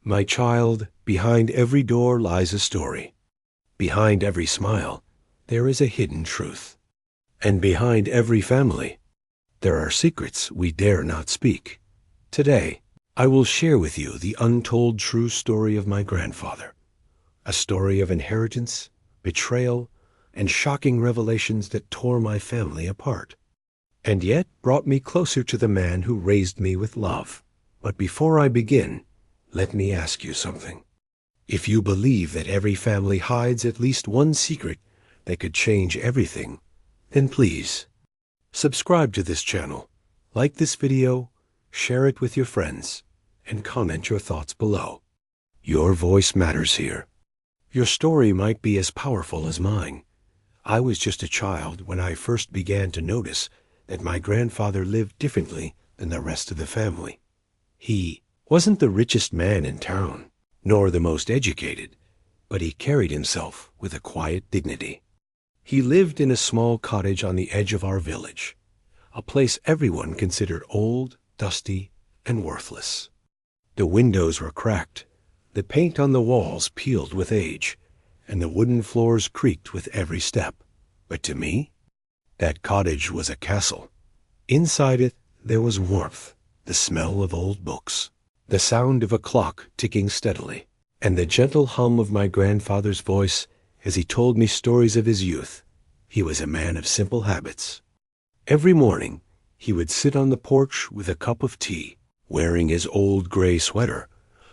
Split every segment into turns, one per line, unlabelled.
My child, behind every door lies a story. Behind every smile, there is a hidden truth. And behind every family, there are secrets we dare not speak. Today, I will share with you the untold true story of my grandfather. A story of inheritance, betrayal, and shocking revelations that tore my family apart, and yet brought me closer to the man who raised me with love. But before I begin, let me ask you something. If you believe that every family hides at least one secret that could change everything, then please, subscribe to this channel, like this video, share it with your friends, and comment your thoughts below. Your voice matters here. Your story might be as powerful as mine. I was just a child when I first began to notice that my grandfather lived differently than the rest of the family. He wasn't the richest man in town, nor the most educated, but he carried himself with a quiet dignity. He lived in a small cottage on the edge of our village, a place everyone considered old, dusty, and worthless. The windows were cracked, the paint on the walls peeled with age, and the wooden floors creaked with every step. But to me, that cottage was a castle. Inside it, there was warmth, the smell of old books, the sound of a clock ticking steadily, and the gentle hum of my grandfather's voice as he told me stories of his youth. He was a man of simple habits. Every morning, he would sit on the porch with a cup of tea, wearing his old gray sweater,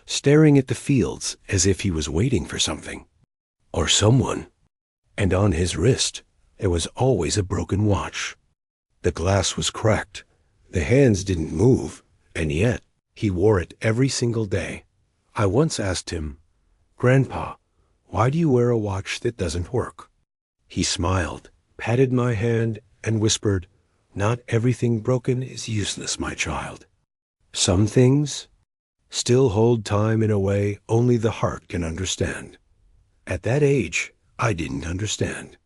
staring at the fields as if he was waiting for something or someone. And on his wrist, there was always a broken watch. The glass was cracked, the hands didn't move, and yet he wore it every single day. I once asked him, "Grandpa, why do you wear a watch that doesn't work?" He smiled, patted my hand, and whispered, "Not everything broken is useless, my child. Some things still hold time in a way only the heart can understand." At that age, I didn't understand.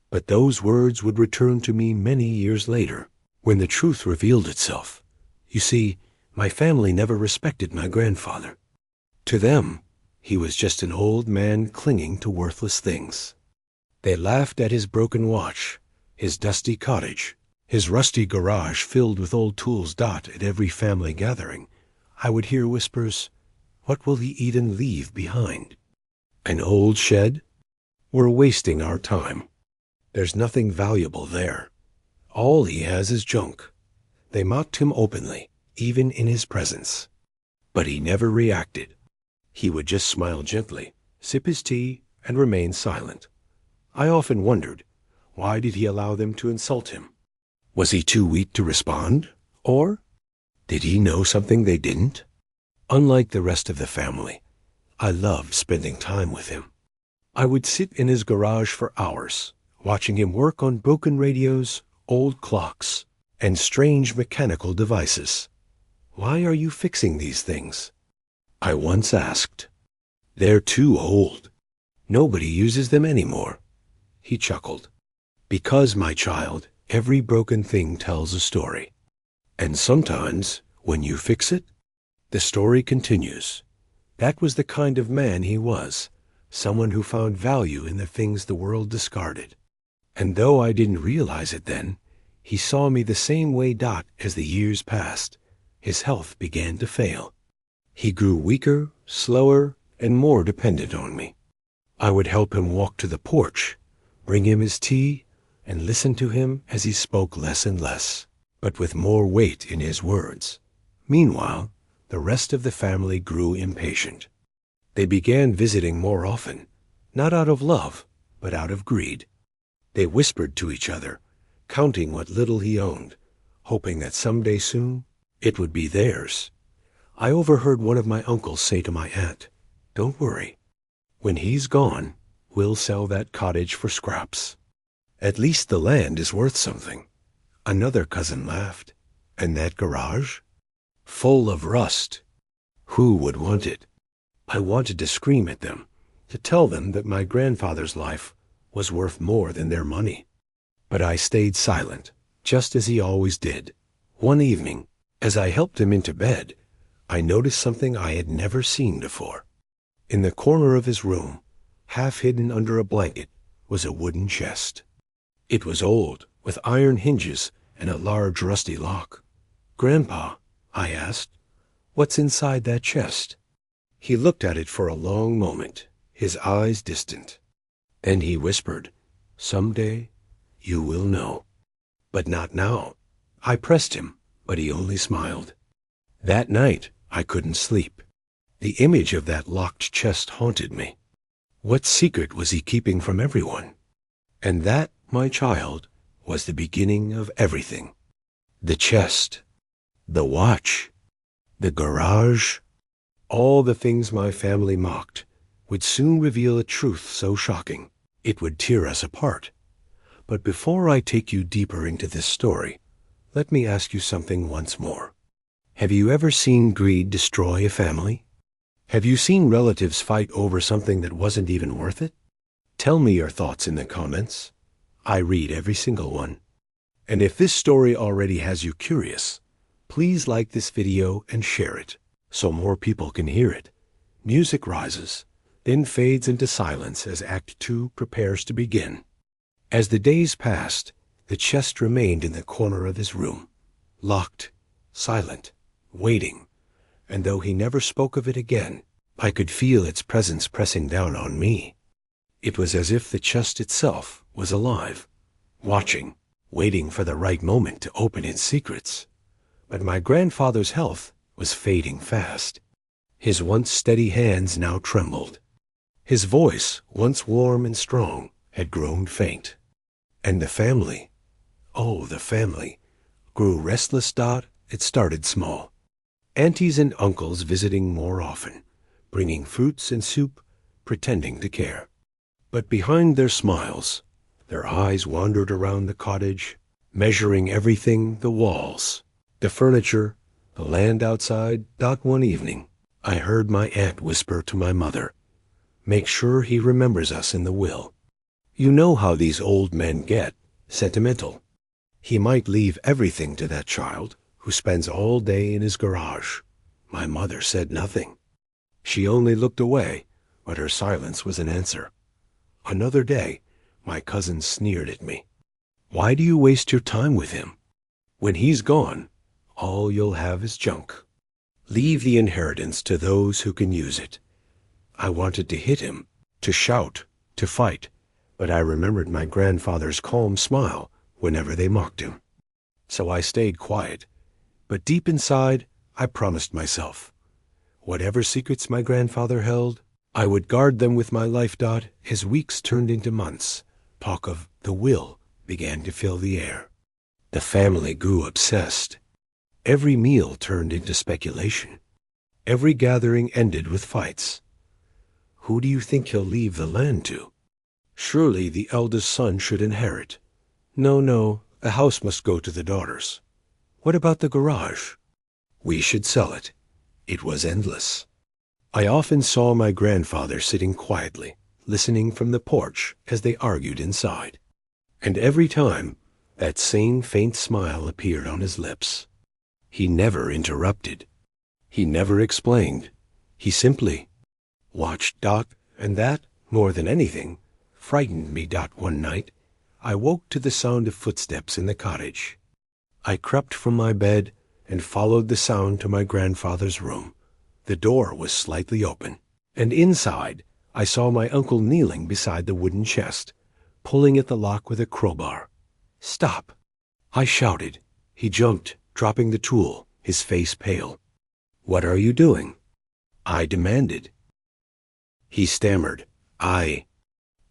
But those words would return to me many years later, when the truth revealed itself. You see, my family never respected my grandfather. To them, he was just an old man clinging to worthless things. They laughed at his broken watch, his dusty cottage, his rusty garage filled with old tools. At every family gathering, I would hear whispers, "What will he eat and leave behind? An old shed? We're wasting our time. There's nothing valuable there. All he has is junk." They mocked him openly, even in his presence. But he never reacted. He would just smile gently, sip his tea, and remain silent. I often wondered, why did he allow them to insult him? Was he too weak to respond? Or did he know something they didn't? Unlike the rest of the family, I loved spending time with him. I would sit in his garage for hours, watching him work on broken radios, old clocks, and strange mechanical devices. "Why are you fixing these things?" I once asked. "They're too old. Nobody uses them anymore." He chuckled. "Because, my child, every broken thing tells a story. And sometimes, when you fix it, the story continues." That was the kind of man he was, someone who found value in the things the world discarded. And though I didn't realize it then, he saw me the same way. As the years passed, his health began to fail. He grew weaker, slower, and more dependent on me. I would help him walk to the porch, bring him his tea, and listen to him as he spoke less and less, but with more weight in his words. Meanwhile, the rest of the family grew impatient. They began visiting more often, not out of love, but out of greed. They whispered to each other, counting what little he owned, hoping that someday soon it would be theirs. I overheard one of my uncles say to my aunt, "Don't worry. When he's gone, we'll sell that cottage for scraps. At least the land is worth something." Another cousin laughed. "And that garage? Full of rust. Who would want it?" I wanted to scream at them, to tell them that my grandfather's life was worth more than their money. But I stayed silent, just as he always did. One evening, as I helped him into bed, I noticed something I had never seen before. In the corner of his room, half hidden under a blanket, was a wooden chest. It was old, with iron hinges and a large rusty lock. "Grandpa," I asked, "what's inside that chest?" He looked at it for a long moment, his eyes distant. And he whispered, "Someday you will know." "But not now." I pressed him, but he only smiled. That night, I couldn't sleep. The image of that locked chest haunted me. What secret was he keeping from everyone? And that, my child, was the beginning of everything. The chest, the watch, the garage, all the things my family mocked, would soon reveal a truth so shocking it would tear us apart. But before I take you deeper into this story, let me ask you something once more. Have you ever seen greed destroy a family? Have you seen relatives fight over something that wasn't even worth it? Tell me your thoughts in the comments. I read every single one. And if this story already has you curious, please like this video and share it so more people can hear it. Music rises, then fades into silence as Act 2 prepares to begin. As the days passed, the chest remained in the corner of his room, locked, silent, waiting, and though he never spoke of it again, I could feel its presence pressing down on me. It was as if the chest itself was alive, watching, waiting for the right moment to open its secrets. But my grandfather's health was fading fast. His once steady hands now trembled. His voice, once warm and strong, had grown faint. And the family, oh, the family, grew restless. It started small. Aunties and uncles visiting more often, bringing fruits and soup, pretending to care. But behind their smiles, their eyes wandered around the cottage, measuring everything: the walls, the furniture, the land outside. One evening, I heard my aunt whisper to my mother, "Make sure he remembers us in the will." You know how these old men get, sentimental. He might leave everything to that child who spends all day in his garage. My mother said nothing. She only looked away, but her silence was an answer. Another day, my cousin sneered at me. "Why do you waste your time with him? When he's gone, all you'll have is junk. Leave the inheritance to those who can use it." I wanted to hit him, to shout, to fight, but I remembered my grandfather's calm smile whenever they mocked him. So I stayed quiet, but deep inside, I promised myself, whatever secrets my grandfather held, I would guard them with my life. As weeks turned into months, talk of the will began to fill the air. The family grew obsessed. Every meal turned into speculation. Every gathering ended with fights. Who do you think he'll leave the land to? Surely the eldest son should inherit. No, a house must go to the daughters. What about the garage? We should sell it. It was endless. I often saw my grandfather sitting quietly, listening from the porch as they argued inside. And every time, that same faint smile appeared on his lips. He never interrupted. He never explained. He simply watched. And that, more than anything, frightened me. One night, I woke to the sound of footsteps in the cottage. I crept from my bed and followed the sound to my grandfather's room. The door was slightly open, and inside I saw my uncle kneeling beside the wooden chest, pulling at the lock with a crowbar. "Stop!" I shouted. He jumped, dropping the tool, his face pale. "What are you doing?" I demanded. He stammered. I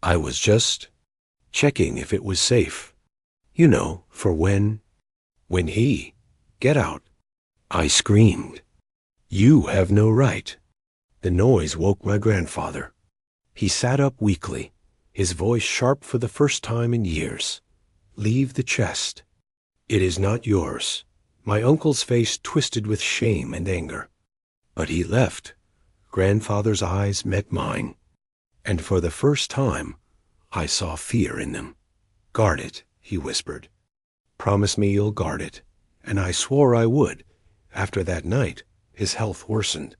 was just checking if it was safe. You know, for when he... Get out. I screamed. "You have no right." The noise woke my grandfather. He sat up weakly, his voice sharp for the first time in years. "Leave the chest. It is not yours." My uncle's face twisted with shame and anger. But he left. Grandfather's eyes met mine, and for the first time, I saw fear in them. "Guard it," he whispered. "Promise me you'll guard it." And I swore I would. After that night, his health worsened.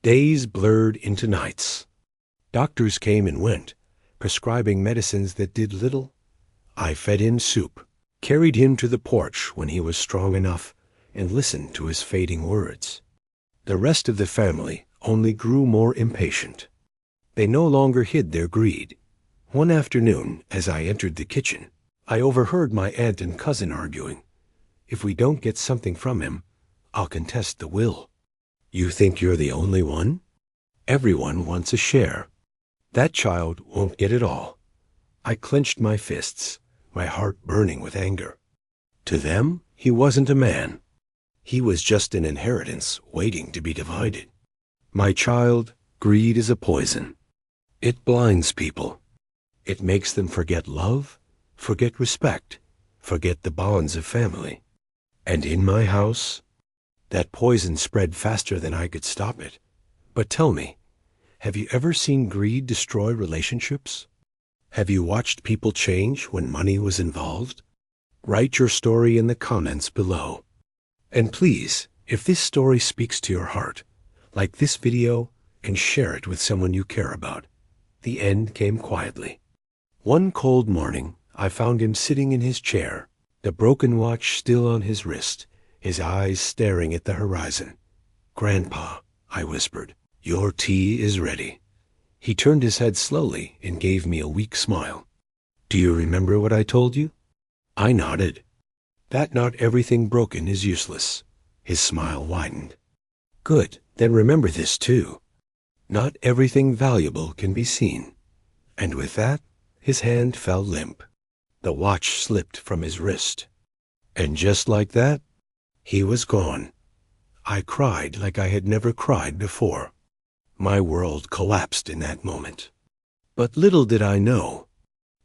Days blurred into nights. Doctors came and went, prescribing medicines that did little. I fed him soup, carried him to the porch when he was strong enough, and listened to his fading words. The rest of the family only grew more impatient. They no longer hid their greed. One afternoon, as I entered the kitchen, I overheard my aunt and cousin arguing. If we don't get something from him, I'll contest the will. You think you're the only one? Everyone wants a share. That child won't get it all. I clenched my fists, my heart burning with anger. To them, he wasn't a man. He was just an inheritance waiting to be divided. My child, greed is a poison. It blinds people. It makes them forget love, forget respect, forget the bonds of family. And in my house, that poison spread faster than I could stop it. But tell me, have you ever seen greed destroy relationships? Have you watched people change when money was involved? Write your story in the comments below. And please, if this story speaks to your heart, like this video and share it with someone you care about. The end came quietly. One cold morning, I found him sitting in his chair, the broken watch still on his wrist, his eyes staring at the horizon. "Grandpa," I whispered, "your tea is ready." He turned his head slowly and gave me a weak smile. "Do you remember what I told you?" I nodded. "That not everything broken is useless." His smile widened. "Good, then remember this too. Not everything valuable can be seen." And with that, his hand fell limp. The watch slipped from his wrist. And just like that, he was gone. I cried like I had never cried before. My world collapsed in that moment. But little did I know,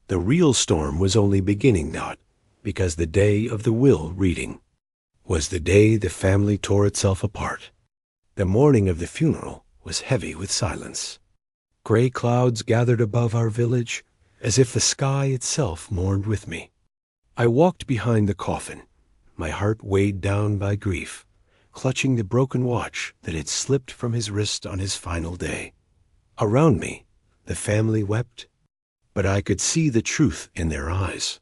the real storm was only beginning not, because the day of the will reading was the day the family tore itself apart. The morning of the funeral was heavy with silence. Gray clouds gathered above our village, as if the sky itself mourned with me. I walked behind the coffin, my heart weighed down by grief, clutching the broken watch that had slipped from his wrist on his final day. Around me, the family wept, but I could see the truth in their eyes.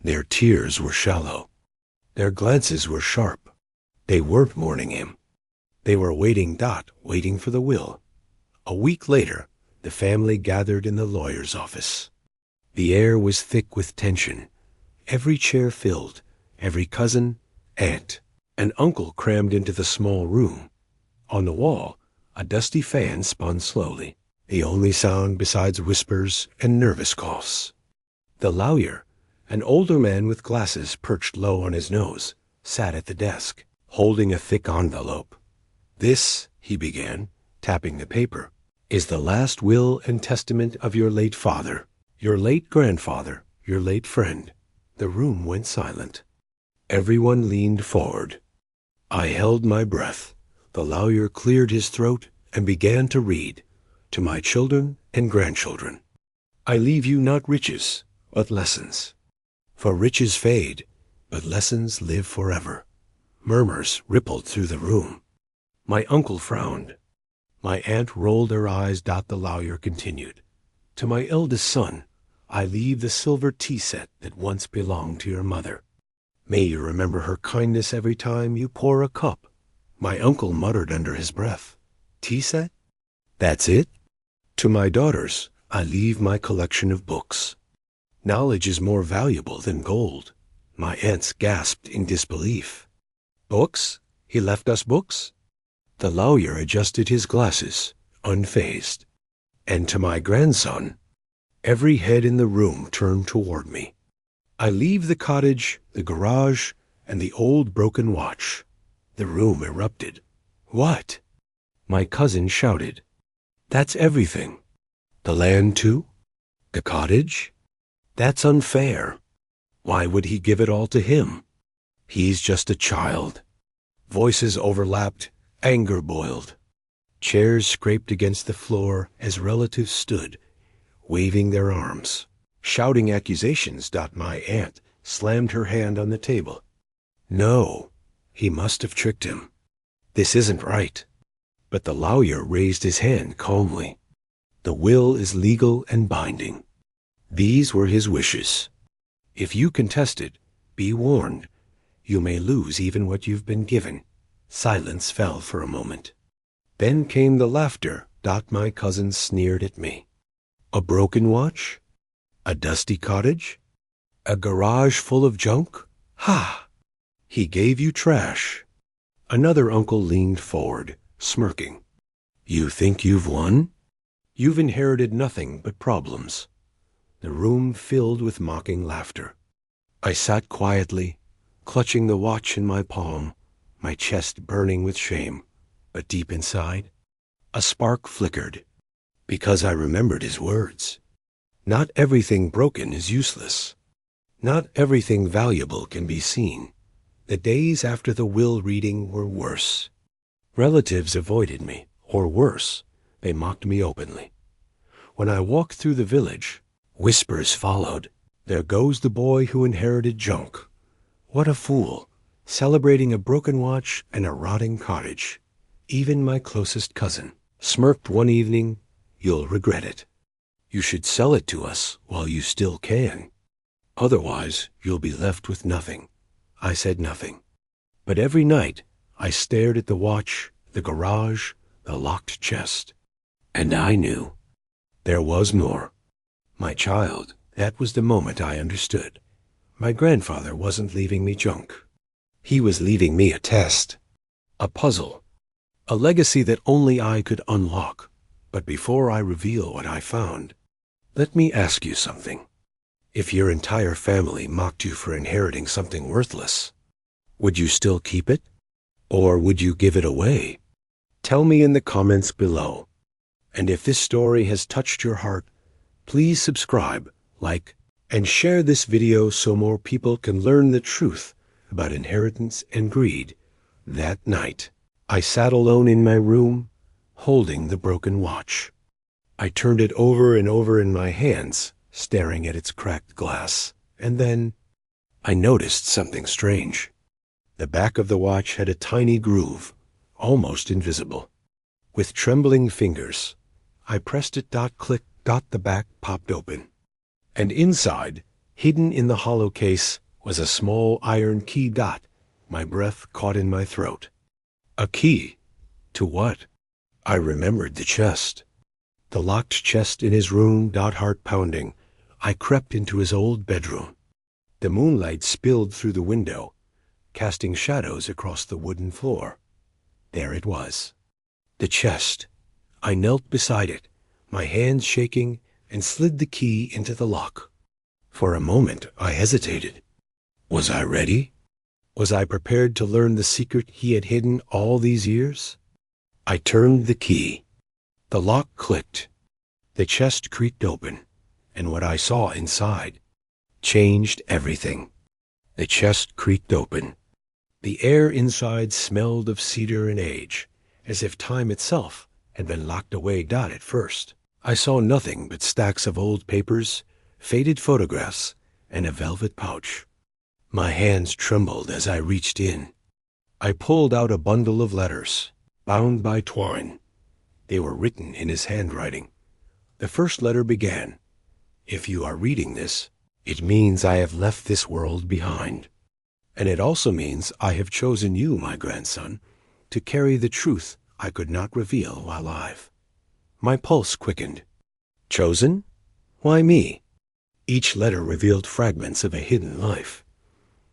Their tears were shallow. Their glances were sharp. They weren't mourning him. They were waiting for the will. A week later, the family gathered in the lawyer's office. The air was thick with tension. Every chair filled, every cousin, aunt, and uncle crammed into the small room. On the wall, a dusty fan spun slowly, the only sound besides whispers and nervous coughs. The lawyer, an older man with glasses perched low on his nose, sat at the desk, holding a thick envelope. "This," he began, tapping the paper, "is the last will and testament of your late father, your late grandfather, your late friend." The room went silent. Everyone leaned forward. I held my breath. The lawyer cleared his throat and began to read, "To my children and grandchildren, I leave you not riches, but lessons. For riches fade, but lessons live forever." Murmurs rippled through the room. My uncle frowned. My aunt rolled her eyes. The lawyer continued, "To my eldest son, I leave the silver tea set that once belonged to your mother. May you remember her kindness every time you pour a cup." My uncle muttered under his breath, "Tea set? That's it?" "To my daughters, I leave my collection of books. Knowledge is more valuable than gold." My aunts gasped in disbelief. "Books? He left us books?" The lawyer adjusted his glasses, unfazed. "And to my grandson," every head in the room turned toward me, "I leave the cottage, the garage, and the old broken watch." The room erupted. "What?" My cousin shouted. "That's everything." "The land too? The cottage? That's unfair. Why would he give it all to him? He's just a child." Voices overlapped, anger boiled. Chairs scraped against the floor as relatives stood, waving their arms, shouting accusations. My aunt slammed her hand on the table. "No, he must have tricked him. This isn't right. But the lawyer raised his hand calmly. The will is legal and binding. These were his wishes. If you contest it, be warned. You may lose even what you've been given. Silence fell for a moment. Then came the laughter. My cousin sneered at me. A broken watch? A dusty cottage? A garage full of junk? Ha! He gave you trash. Another uncle leaned forward, smirking. You think you've won? You've inherited nothing but problems. The room filled with mocking laughter. I sat quietly, clutching the watch in my palm, my chest burning with shame. But deep inside, a spark flickered, because I remembered his words. Not everything broken is useless. Not everything valuable can be seen. The days after the will reading were worse. Relatives avoided me, or worse, they mocked me openly. When I walked through the village, whispers followed. There goes the boy who inherited junk. What a fool, celebrating a broken watch and a rotting cottage. Even my closest cousin smirked one evening. You'll regret it. You should sell it to us while you still can. Otherwise, you'll be left with nothing. I said nothing. But every night, I stared at the watch, the garage, the locked chest. And I knew. There was more. My child, that was the moment I understood. My grandfather wasn't leaving me junk. He was leaving me a test, a puzzle, a legacy that only I could unlock. But before I reveal what I found, let me ask you something. If your entire family mocked you for inheriting something worthless, would you still keep it? Or would you give it away? Tell me in the comments below. And if this story has touched your heart, please subscribe, like, and share this video so more people can learn the truth about inheritance and greed. That night, I sat alone in my room, holding the broken watch. I turned it over and over in my hands, staring at its cracked glass, and then I noticed something strange. The back of the watch had a tiny groove, almost invisible. With trembling fingers, I pressed it. Click. The back popped open. And inside, hidden in the hollow case, was a small iron key. My breath caught in my throat. A key? To what? I remembered the chest. The locked chest in his room. Heart pounding. I crept into his old bedroom. The moonlight spilled through the window, casting shadows across the wooden floor. There it was. The chest. I knelt beside it, my hands shaking, and slid the key into the lock. For a moment, I hesitated. Was I ready? Was I prepared to learn the secret he had hidden all these years? I turned the key. The lock clicked. The chest creaked open, and what I saw inside changed everything. The chest creaked open. The air inside smelled of cedar and age, as if time itself had been locked away. At first, I saw nothing but stacks of old papers, faded photographs, and a velvet pouch. My hands trembled as I reached in. I pulled out a bundle of letters, bound by twine. They were written in his handwriting. The first letter began, "If you are reading this, it means I have left this world behind. And it also means I have chosen you, my grandson, to carry the truth I could not reveal while alive." My pulse quickened. Chosen? Why me? Each letter revealed fragments of a hidden life.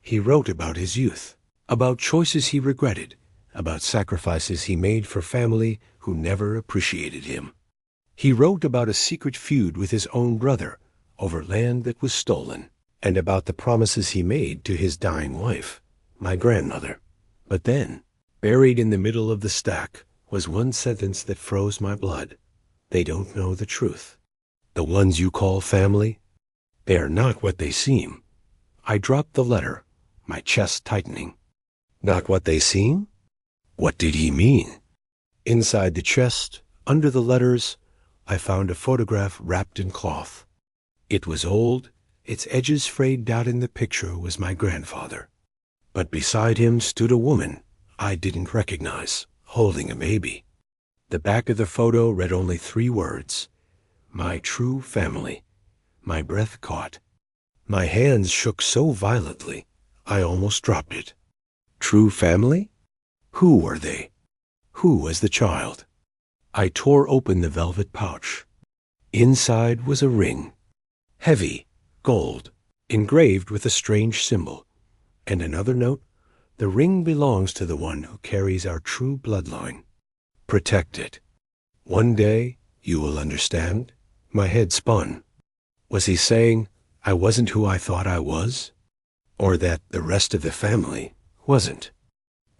He wrote about his youth, about choices he regretted, about sacrifices he made for family who never appreciated him. He wrote about a secret feud with his own brother over land that was stolen, and about the promises he made to his dying wife, my grandmother. But then, buried in the middle of the stack, was one sentence that froze my blood. They don't know the truth. The ones you call family, they are not what they seem. I dropped the letter, my chest tightening. Not what they seem? What did he mean? Inside the chest, under the letters, I found a photograph wrapped in cloth. It was old, its edges frayed. In the picture was my grandfather. But beside him stood a woman I didn't recognize. holding a baby. The back of the photo read only 3 words: "My true family." My breath caught. My hands shook so violently, I almost dropped it. True family? Who were they? Who was the child? I tore open the velvet pouch. Inside was a ring. Heavy, gold, engraved with a strange symbol. And another note: the ring belongs to the one who carries our true bloodline. Protect it. One day you will understand. My head spun. Was he saying I wasn't who I thought I was? Or that the rest of the family wasn't?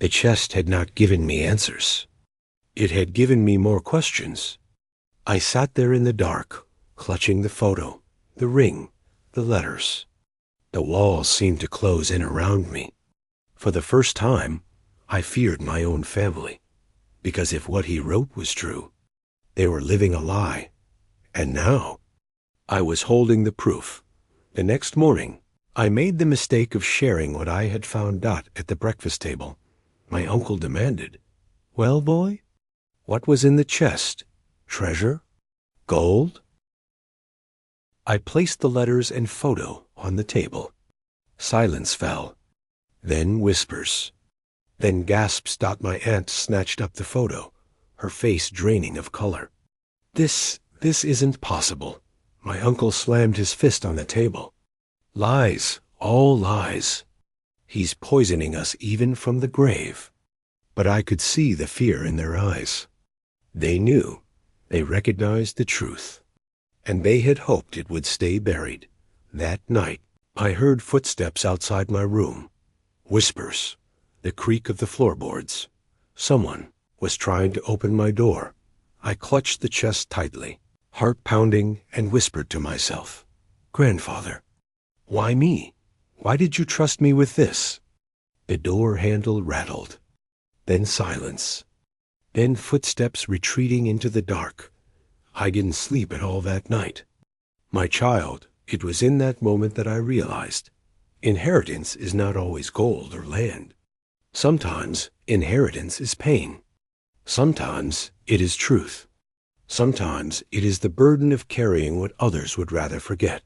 The chest had not given me answers. It had given me more questions. I sat there in the dark, clutching the photo, the ring, the letters. The walls seemed to close in around me. For the first time, I feared my own family, because if what he wrote was true, they were living a lie. And now, I was holding the proof. The next morning, I made the mistake of sharing what I had found out at the breakfast table. My uncle demanded, "Well, boy, what was in the chest? Treasure? Gold?" I placed the letters and photo on the table. Silence fell. Then whispers. Then gasps. My aunt snatched up the photo, her face draining of color. This isn't possible." My uncle slammed his fist on the table. "Lies, all lies. He's poisoning us even from the grave." But I could see the fear in their eyes. They knew. They recognized the truth. And they had hoped it would stay buried. That night, I heard footsteps outside my room. Whispers. The creak of the floorboards. Someone was trying to open my door. I clutched the chest tightly, heart pounding, and whispered to myself, "Grandfather, why me? Why did you trust me with this?" The door handle rattled. Then silence. Then footsteps retreating into the dark. I didn't sleep at all that night. My child, it was in that moment that I realized inheritance is not always gold or land. Sometimes inheritance is pain. Sometimes it is truth. Sometimes it is the burden of carrying what others would rather forget.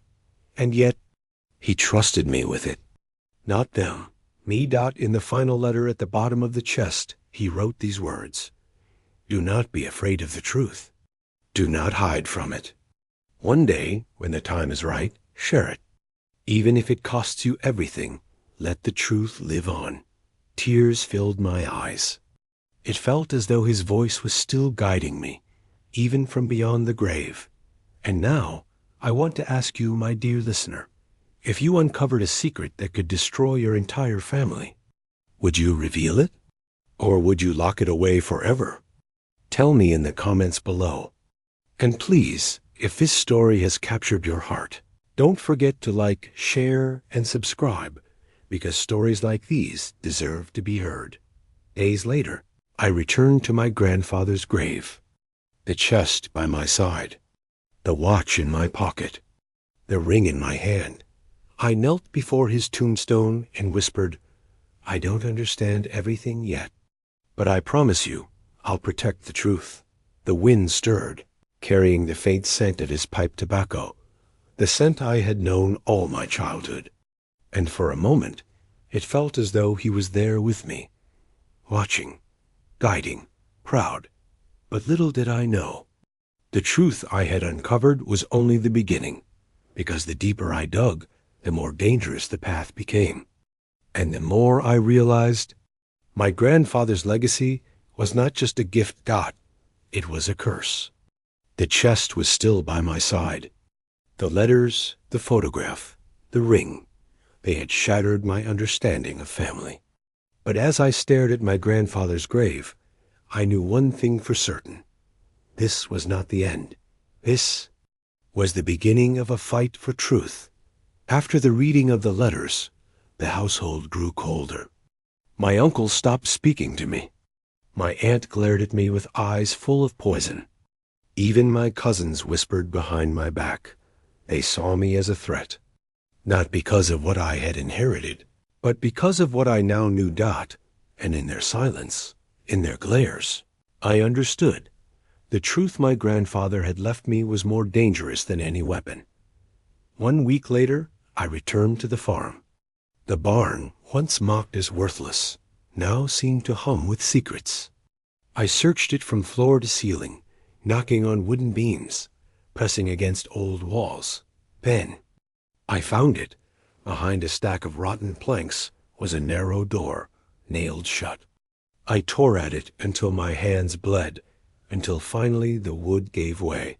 And yet, he trusted me with it. Not them. Me. In the final letter at the bottom of the chest, he wrote these words: "Do not be afraid of the truth. Do not hide from it. One day, when the time is right, share it. Even if it costs you everything, let the truth live on." Tears filled my eyes. It felt as though his voice was still guiding me, even from beyond the grave. And now, I want to ask you, my dear listener, if you uncovered a secret that could destroy your entire family, would you reveal it? Or would you lock it away forever? Tell me in the comments below. And please, if this story has captured your heart, don't forget to like, share, and subscribe, because stories like these deserve to be heard. Days later, I returned to my grandfather's grave. The chest by my side, the watch in my pocket, the ring in my hand. I knelt before his tombstone and whispered, "I don't understand everything yet, but I promise you, I'll protect the truth." The wind stirred, carrying the faint scent of his pipe tobacco, the scent I had known all my childhood. And for a moment, it felt as though he was there with me, watching, guiding, proud. But little did I know, the truth I had uncovered was only the beginning, because the deeper I dug, the more dangerous the path became. And the more I realized, my grandfather's legacy was not just a gift got, it was a curse. The chest was still by my side. The letters, the photograph, the ring, they had shattered my understanding of family. But as I stared at my grandfather's grave, I knew one thing for certain. This was not the end. This was the beginning of a fight for truth. After the reading of the letters, the household grew colder. My uncle stopped speaking to me. My aunt glared at me with eyes full of poison. Even my cousins whispered behind my back. They saw me as a threat, not because of what I had inherited, but because of what I now knew. And in their silence, In their glares, I understood. The truth my grandfather had left me was more dangerous than any weapon. 1 week later, I returned to the farm. The barn, once mocked as worthless, now seemed to hum with secrets. I searched it from floor to ceiling, knocking on wooden beams, pressing against old walls. Then, I found it. Behind a stack of rotten planks was a narrow door, nailed shut. I tore at it until my hands bled, until finally the wood gave way.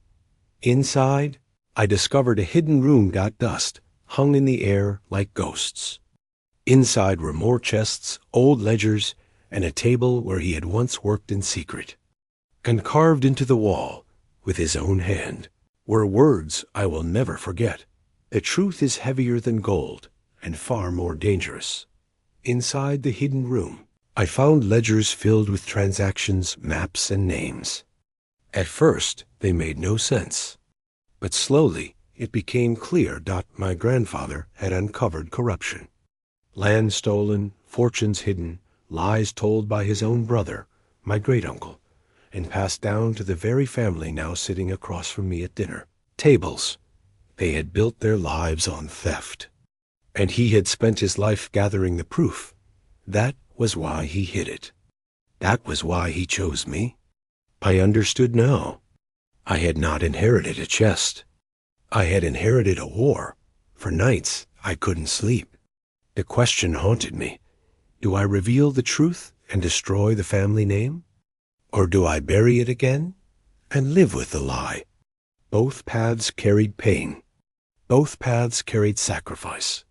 Inside, I discovered a hidden room got dust, hung in the air like ghosts. Inside were more chests, old ledgers, and a table where he had once worked in secret. And carved into the wall, with his own hand, were words I will never forget. The truth is heavier than gold, and far more dangerous. Inside the hidden room, I found ledgers filled with transactions, maps, and names. At first, they made no sense. But slowly, it became clear that my grandfather had uncovered corruption. Land stolen, fortunes hidden, lies told by his own brother, my great-uncle, and passed down to the very family now sitting across from me at dinner. Tables. They had built their lives on theft. And he had spent his life gathering the proof. That was why he hid it. That was why he chose me. I understood now. I had not inherited a chest. I had inherited a war. For nights, I couldn't sleep. The question haunted me. Do I reveal the truth and destroy the family name? Or do I bury it again and live with the lie? Both paths carried pain. Both paths carried sacrifice.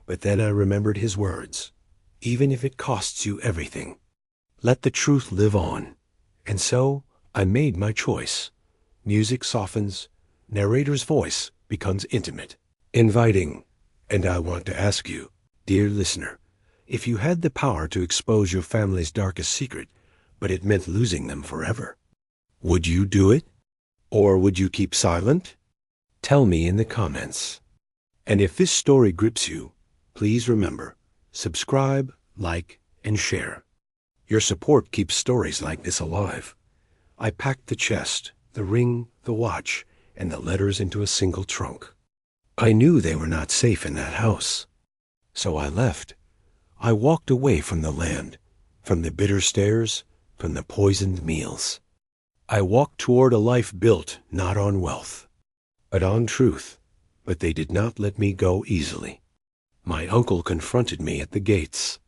But then I remembered his words. Even if it costs you everything, let the truth live on. And so I made my choice. Music softens, narrator's voice becomes intimate, inviting. And I want to ask you, dear listener, if you had the power to expose your family's darkest secret, but it meant losing them forever, would you do it? Or would you keep silent? Tell me in the comments. And if this story grips you, please remember, subscribe, like, and share. Your support keeps stories like this alive. I packed the chest, the ring, the watch, and the letters into a single trunk. I knew they were not safe in that house. So I left. I walked away from the land, from the bitter stares, from the poisoned meals. I walked toward a life built not on wealth, but on truth. But they did not let me go easily. My uncle confronted me at the gates.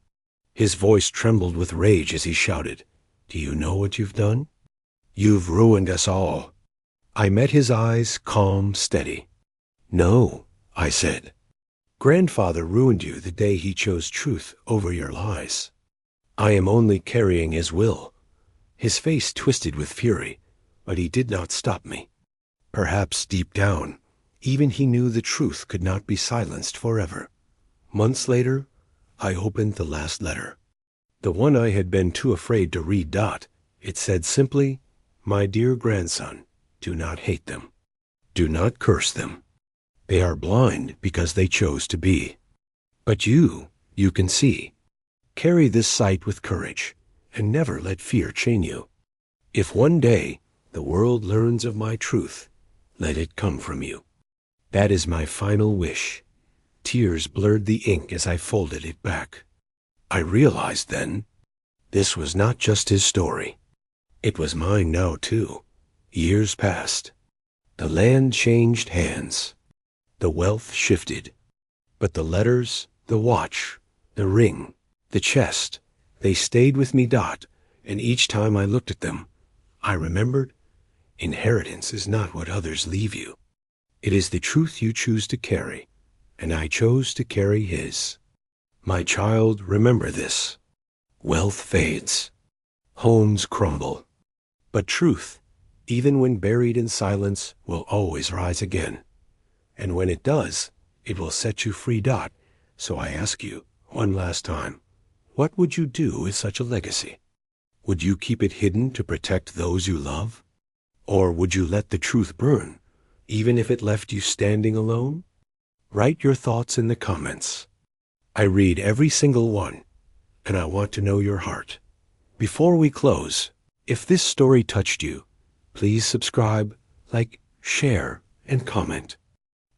His voice trembled with rage as he shouted, "Do you know what you've done? You've ruined us all." I met his eyes, calm, steady. "No," I said. "Grandfather ruined you the day he chose truth over your lies. I am only carrying his will." His face twisted with fury, but he did not stop me. Perhaps deep down, even he knew the truth could not be silenced forever. Months later, I opened the last letter. The one I had been too afraid to read. It said simply, "My dear grandson, do not hate them. Do not curse them. They are blind because they chose to be. But you can see. Carry this sight with courage, and never let fear chain you. If one day the world learns of my truth, let it come from you. That is my final wish." Tears blurred the ink as I folded it back. I realized then, this was not just his story. It was mine now, too. Years passed. The land changed hands. The wealth shifted. But the letters, the watch, the ring, the chest, they stayed with me. And each time I looked at them, I remembered, inheritance is not what others leave you. It is the truth you choose to carry, and I chose to carry his. My child, remember this. Wealth fades. Homes crumble. But truth, even when buried in silence, will always rise again. And when it does, it will set you free. So I ask you, one last time, what would you do with such a legacy? Would you keep it hidden to protect those you love? Or would you let the truth burn, even if it left you standing alone? Write your thoughts in the comments. I read every single one, and I want to know your heart. Before we close, if this story touched you, please subscribe, like, share, and comment.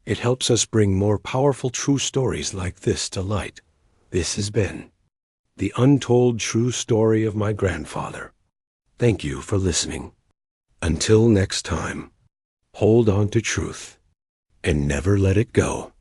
It helps us bring more powerful true stories like this to light. This has been the untold true story of my grandfather. Thank you for listening. Until next time, hold on to truth and never let it go.